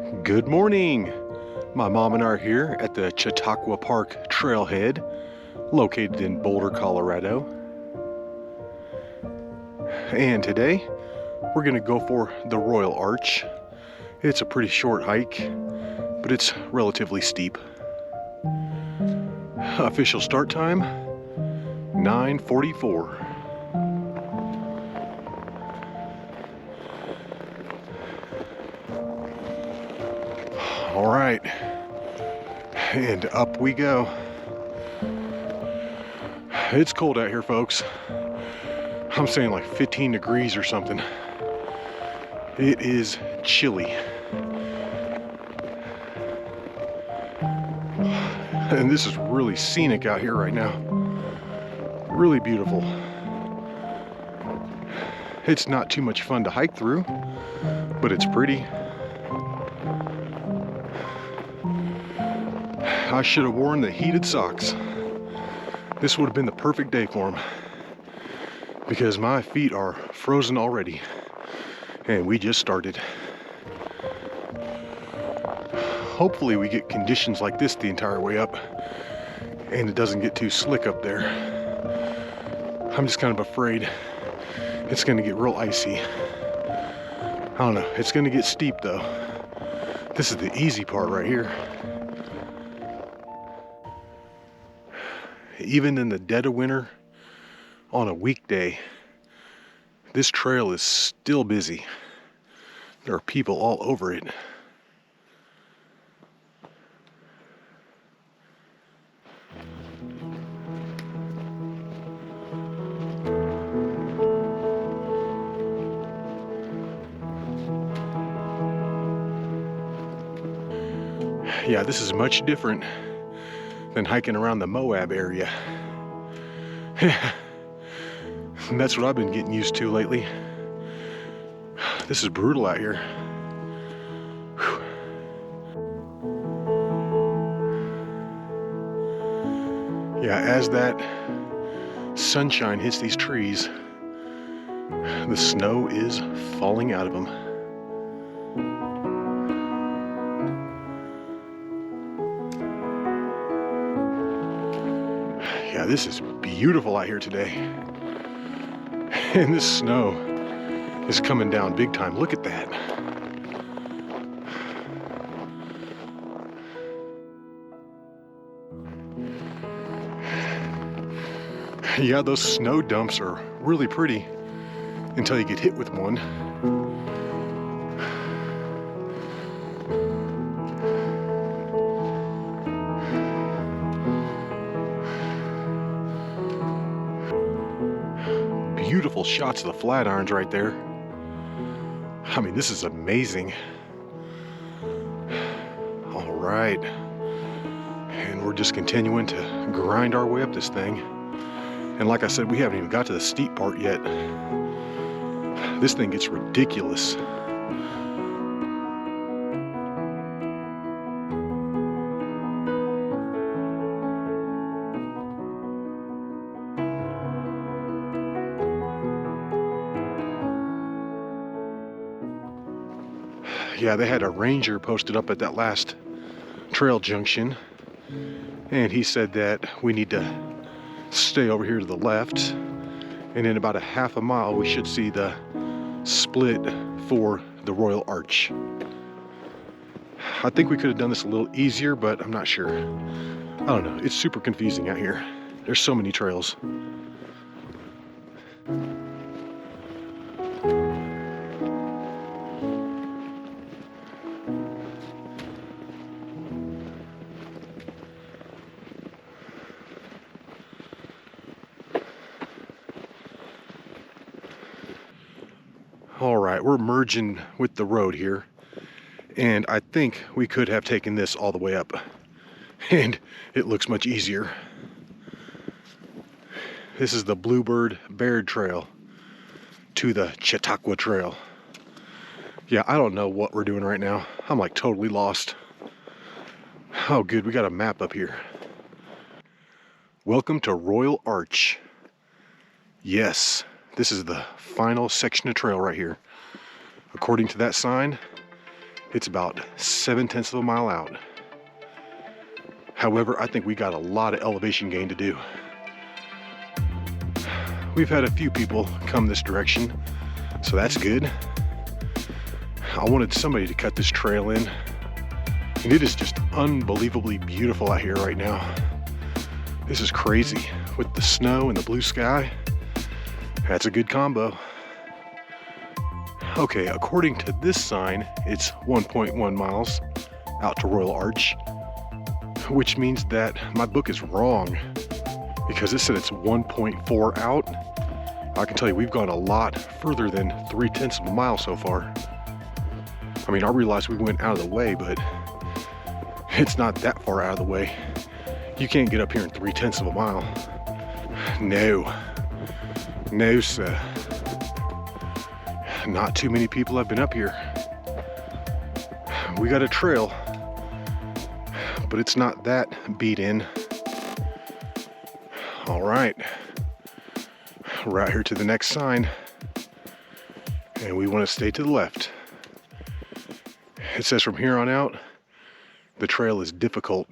Good morning! My mom and I are here at the Chautauqua Park trailhead, located in Boulder, Colorado. And today, we're gonna go for the Royal Arch. It's a pretty short hike, but it's relatively steep. Official start time, 9:44. All right, and up we go. It's cold out here, folks. I'm saying like 15 degrees or something. It is chilly. And this is really scenic out here right now. Really beautiful. It's not too much fun to hike through, but it's pretty. I should have worn the heated socks. This would have been the perfect day for them, because my feet are frozen already, and we just started. Hopefully we get conditions like this the entire way up, and it doesn't get too slick up there. I'm just kind of afraid it's going to get real icy. I don't know, it's going to get steep though. This is the easy part right here. Even in the dead of winter, on a weekday, this trail is still busy. There are people all over it. Yeah, this is much different than hiking around the Moab area. And that's what I've been getting used to lately. This is brutal out here. Whew. Yeah, as that sunshine hits these trees, the snow is falling out of them. Yeah, this is beautiful out here today. And this snow is coming down big time. Look at that. Yeah, those snow dumps are really pretty until you get hit with one. Beautiful shots of the Flatirons right there. I mean, this is amazing. All right. And we're just continuing to grind our way up this thing. And like I said, we haven't even got to the steep part yet. This thing gets ridiculous. Yeah, they had a ranger posted up at that last trail junction, and he said that we need to stay over here to the left, and in about a half a mile we should see the split for the Royal Arch. I think we could have done this a little easier, but I'm not sure. I don't know, it's super confusing out here. There's so many trails. All right, we're merging with the road here, and I think we could have taken this all the way up, and it looks much easier. This is the bluebell-baird trail to the Chautauqua trail. Yeah, I don't know what we're doing right now. I'm like totally lost. Oh, good, we got a map up here. Welcome to Royal Arch. Yes, this is the final section of trail right here. According to that sign, It's about 7/10 of a mile out. However, I think we got a lot of elevation gain to do. We've had a few people come this direction, so that's good. I wanted somebody to cut this trail in, and it is just unbelievably beautiful out here right now. This is crazy with the snow and the blue sky. That's a good combo. Okay, according to this sign, it's 1.1 miles out to Royal Arch, which means that my book is wrong because it said it's 1.4 out. I can tell you we've gone a lot further than 3/10 of a mile so far. I mean, I realized we went out of the way, but it's not that far out of the way. You can't get up here in 3/10 of a mile. No, sir. Not too many people have been up here. We got a trail, but it's not that beat in. All right, we're out here to the next sign, and we want to stay to the left. It says from here on out, the trail is difficult.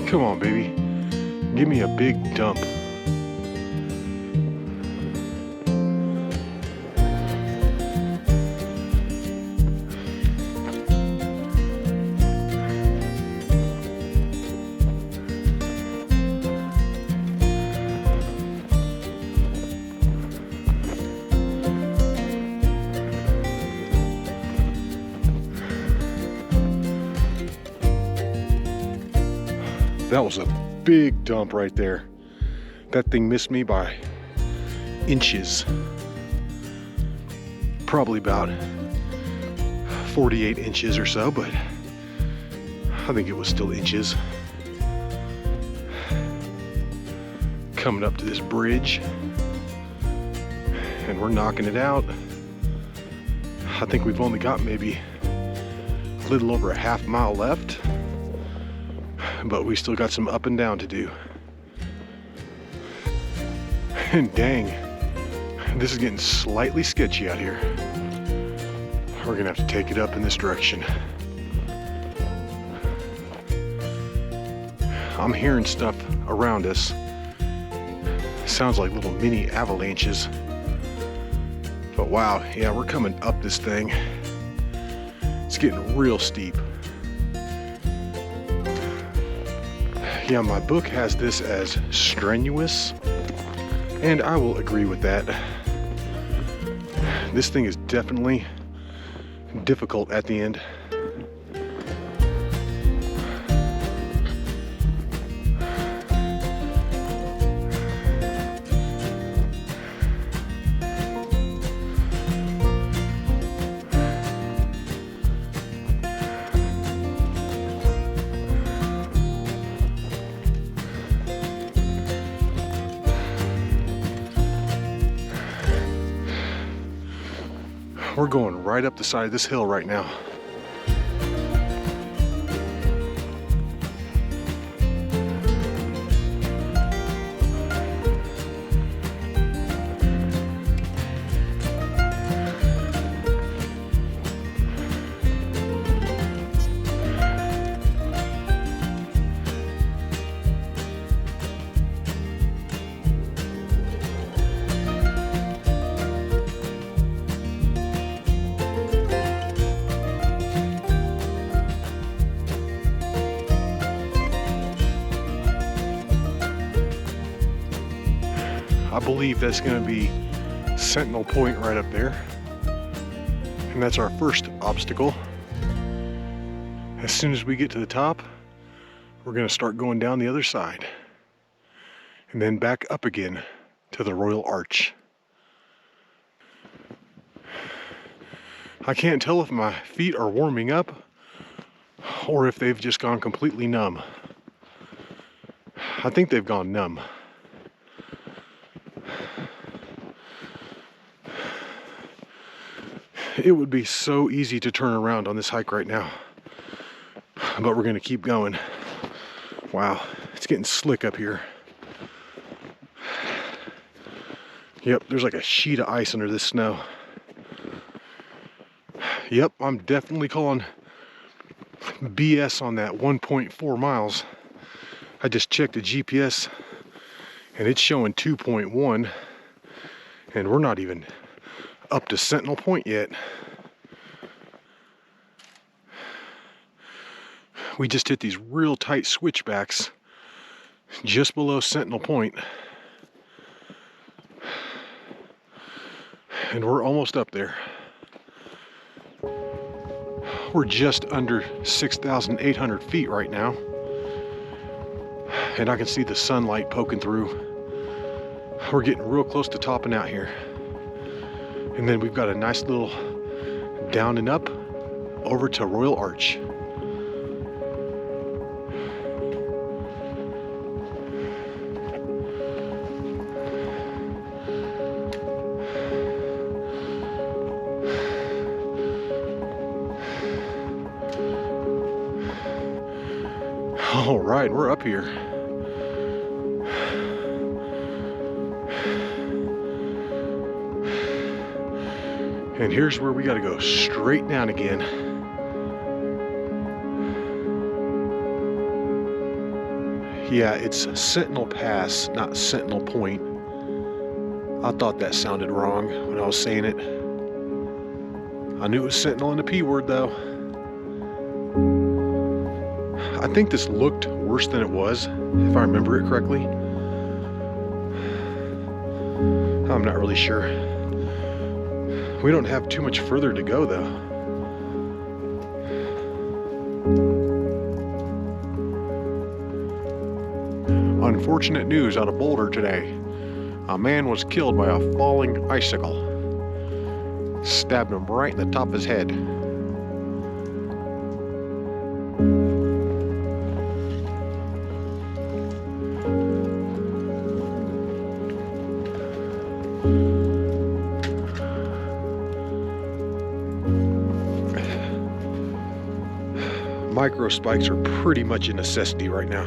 Come on, baby. Give me a big dump. That was a big dump right there. That thing missed me by inches. Probably about 48 inches or so, but I think it was still inches. Coming up to this bridge, and we're knocking it out. I think we've only got maybe a little over a half mile left, but we still got some up and down to do. And dang, this is getting slightly sketchy out here. We're gonna have to take it up in this direction. I'm hearing stuff around us. Sounds like little mini avalanches. But wow, yeah, we're coming up this thing. It's getting real steep. Yeah, my book has this as strenuous, and I will agree with that. This thing is definitely difficult at the end. We're going right up the side of this hill right now. I believe that's going to be Sentinel Point right up there. And that's our first obstacle. As soon as we get to the top, we're going to start going down the other side. And then back up again to the Royal Arch. I can't tell if my feet are warming up or if they've just gone completely numb. I think they've gone numb. It would be so easy to turn around on this hike right now. but we're gonna keep going. Wow, it's getting slick up here. Yep, there's like a sheet of ice under this snow. Yep, I'm definitely calling BS on that 1.4 miles. I just checked the GPS and it's showing 2.1, and we're not even up to Sentinel Point yet. We just hit these real tight switchbacks just below Sentinel Point, and we're almost up there. We're just under 6,800 feet right now, and I can see the sunlight poking through. We're getting real close to topping out here, and then we've got a nice little down and up over to Royal Arch. All right, we're up here. And here's where we got to go straight down again. Yeah, it's Sentinel Pass, not Sentinel Point. I thought that sounded wrong when I was saying it. I knew it was Sentinel and the P word though. I think this looked worse than it was, if I remember it correctly. I'm not really sure. We don't have too much further to go though. Unfortunate news out of Boulder today. A man was killed by a falling icicle. Stabbed him right in the top of his head. Micro spikes are pretty much a necessity right now.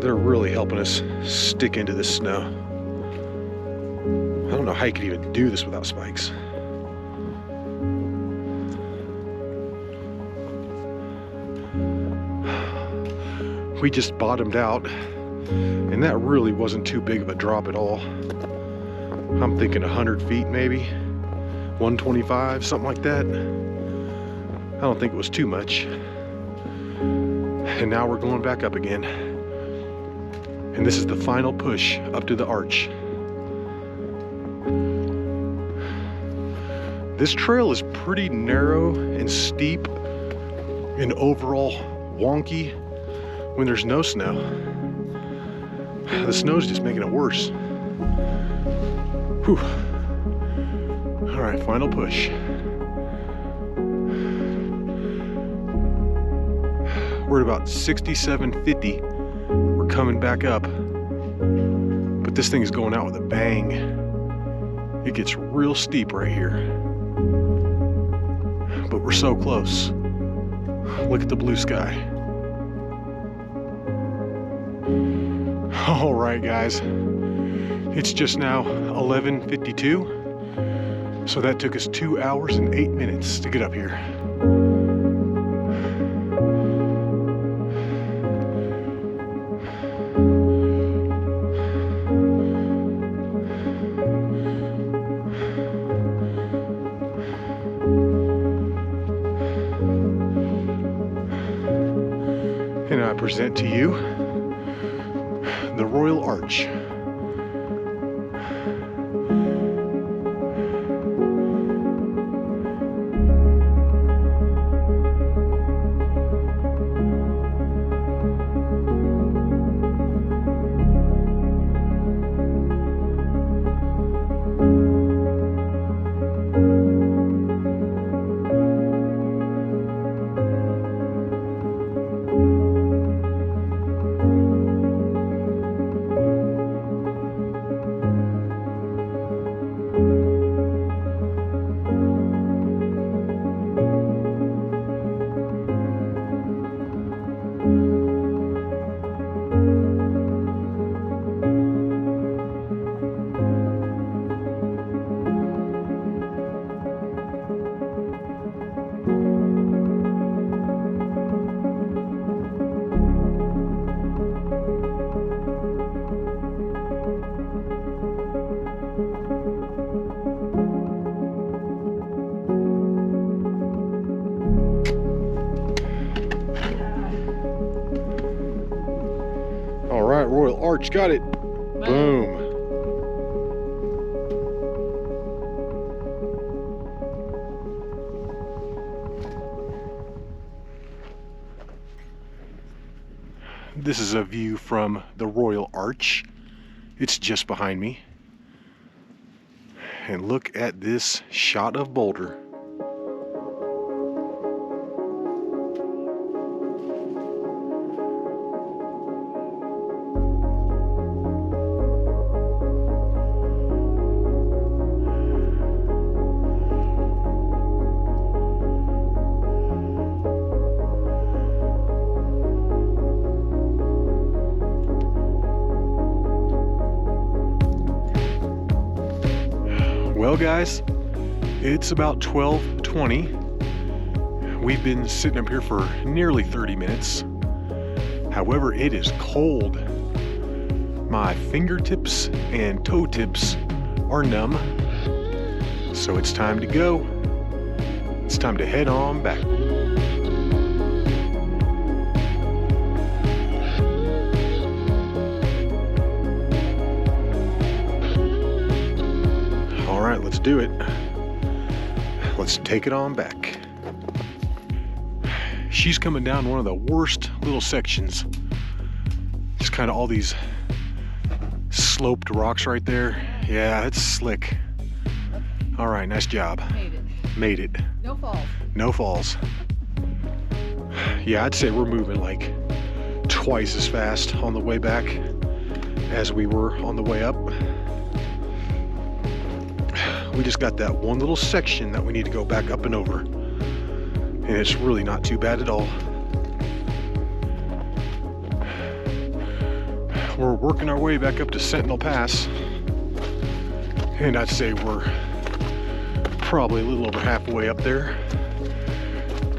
They're really helping us stick into this snow. I don't know how you could even do this without spikes. We just bottomed out, and that really wasn't too big of a drop at all. I'm thinking 100 feet maybe, 125, something like that. I don't think it was too much. And now we're going back up again. And this is the final push up to the arch. This trail is pretty narrow and steep and overall wonky when there's no snow. The snow's just making it worse. Whew. All right, final push. We're at about 6750. We're coming back up. But this thing is going out with a bang. It gets real steep right here. But we're so close. Look at the blue sky. All right, guys. It's just now 11:52. So that took us 2 hours and 8 minutes to get up here. And I present to you the Royal Arch. arch. Got it. Boom. This is a view from the Royal Arch. It's just behind me. And look at this shot of Boulder. Well guys, it's about 12:20. We've been sitting up here for nearly 30 minutes. However, it is cold. My fingertips and toe tips are numb. So it's time to go. It's time to head on back. All right, let's do it. Let's take it on back. She's coming down one of the worst little sections. Just kind of all these sloped rocks right there. Yeah, it's slick. All right, nice job. Made it. Made it. No falls. No falls. Yeah, I'd say we're moving like twice as fast on the way back as we were on the way up. We just got that one little section that we need to go back up and over. And it's really not too bad at all. We're working our way back up to Sentinel Pass. And I'd say we're probably a little over halfway up there.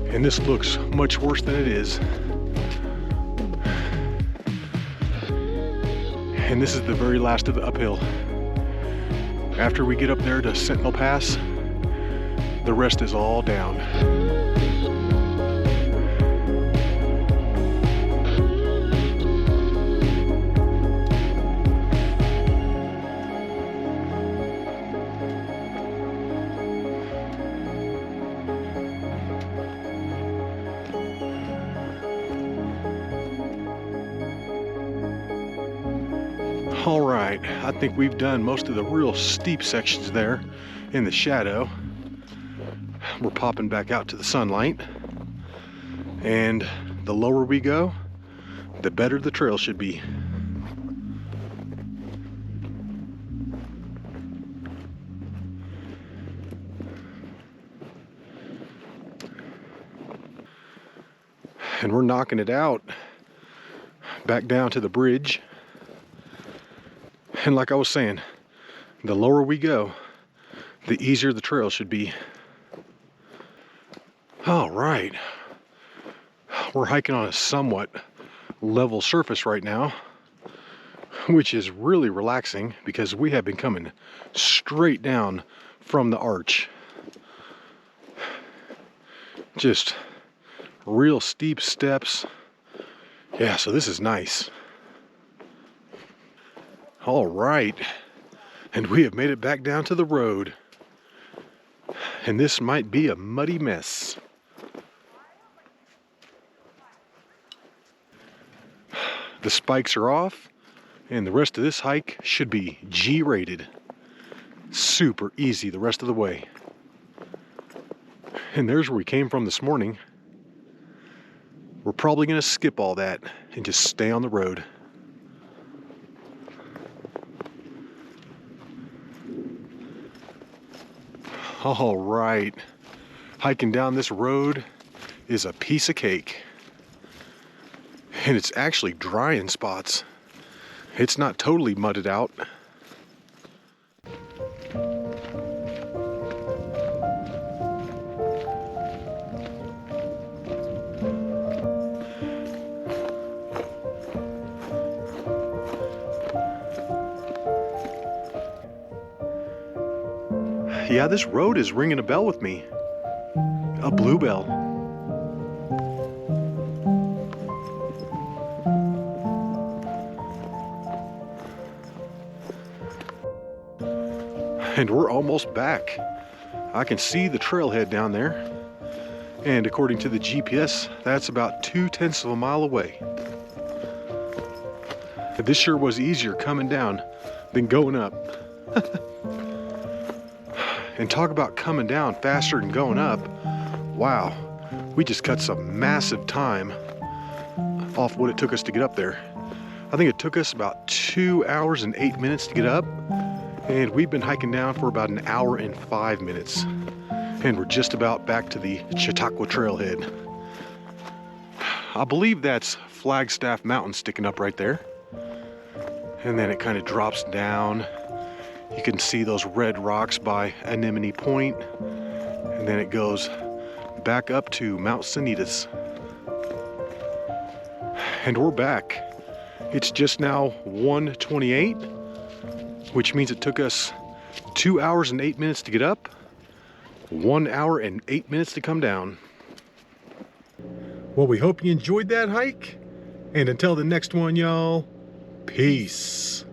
And this looks much worse than it is. And this is the very last of the uphill. After we get up there to Sentinel Pass, the rest is all down. All right, I think we've done most of the real steep sections there in the shadow. We're popping back out to the sunlight. And the lower we go, the better the trail should be. And we're knocking it out back down to the bridge. And like I was saying, the lower we go, the easier the trail should be. All right. We're hiking on a somewhat level surface right now, which is really relaxing because we have been coming straight down from the arch. Just real steep steps. Yeah, so this is nice. All right, and we have made it back down to the road. And this might be a muddy mess. The spikes are off, and the rest of this hike should be G-rated. Super easy the rest of the way. And there's where we came from this morning. We're probably gonna skip all that and just stay on the road. All right, hiking down this road is a piece of cake. And it's actually dry in spots. It's not totally mudded out. Yeah, this road is ringing a bell with me. A bluebell. And we're almost back. I can see the trailhead down there. And according to the GPS, that's about 2/10 of a mile away. This sure was easier coming down than going up. And talk about coming down faster than going up. Wow, we just cut some massive time off what it took us to get up there. I think it took us about 2 hours and 8 minutes to get up, and we've been hiking down for about an hour and 5 minutes. And we're just about back to the Chautauqua trailhead. I believe that's Flagstaff Mountain sticking up right there. And then it kind of drops down. You can see those red rocks by Anemone Point. And then it goes back up to Mount Sanitas. And we're back. It's just now 1:28, which means it took us 2 hours and 8 minutes to get up, 1 hour and 8 minutes to come down. Well, we hope you enjoyed that hike. And until the next one, y'all, peace.